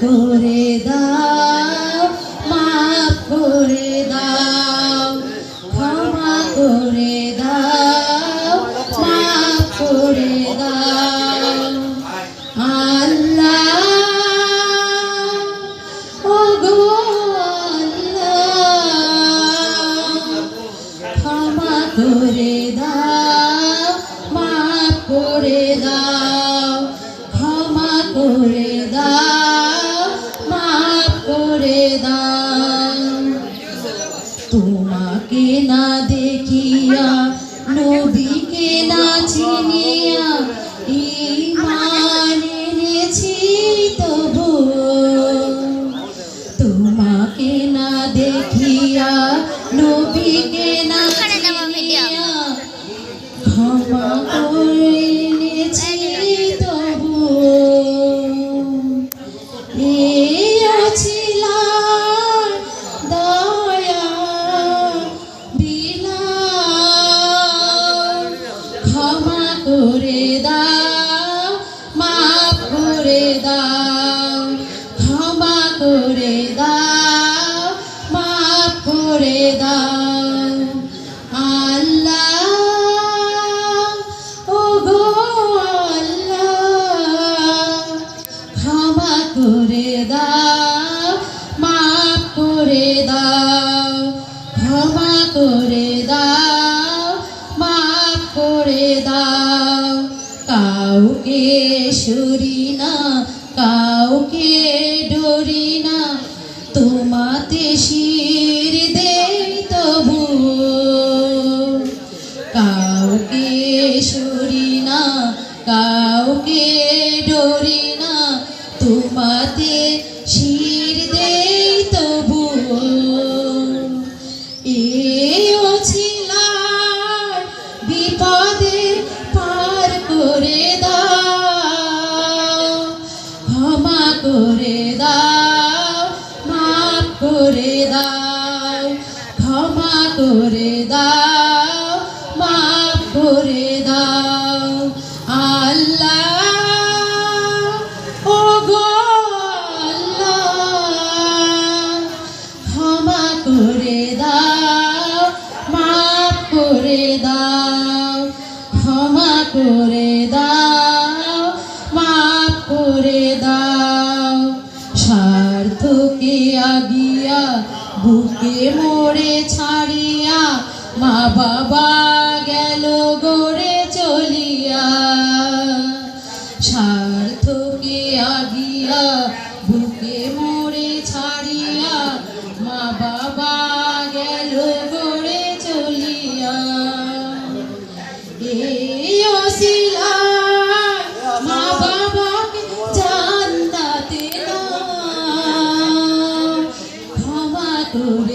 করে দাও, মাফ করে দাও, ক্ষমা করে দাও, মাফ করে দাও। আল্লাহ ওগো আল্লাহ, ক্ষমা করে দাও, মাফ করে দাও, ক্ষমা করে দাও, মাফ করে দাও। তোমাকে না দেখিয়া, নবীকে না চিনিয়া, ঈমান এনেছি তবু। তোমাকে না দেখিয়া, নবীকে না চিনিয়া, ক্ষমা করে এনেছি তবু। ক্ষমা করে দাও, মাফ করে দাও, ক্ষমা করে দাও, মাফ করে দাও। আল্লাহ ওগো আল্লাহ, ক্ষমা করে দাও, মাফ করে দাও, ক্ষমা করে দাও, মাফ করে দাও। কাউকে সরি না, কাউকে ডরি না, তোমাতে শির দেই তবু। কাউকে সরি না, কাউকে ডরি না, তোমাতে শির দেই তবু। বিপদে পার করে দাও, ক্ষমা করে দাও, মাফ করে দাও, ক্ষমা করে দাও, মাফ করে দাও। আল্লাহ ওগো আল্লাহ, ক্ষমা করে দাও, মাফ করে দাও, ক্ষমা করে দাও, মাফ করে দাও। স্বার্থকে আগিয়া, বুকে মোড়ে ছাড়িয়া, মা বাবা গেল গড়ে চলিয়া। স্বার্থকে আগিয়া, বুকে মোড়ে ছাড়িয়া, মা বাবা গেল গড়ে চলিয়া। এই ওসিলায় মা বাবাকে জান্নাতে নাও, ক্ষমা করে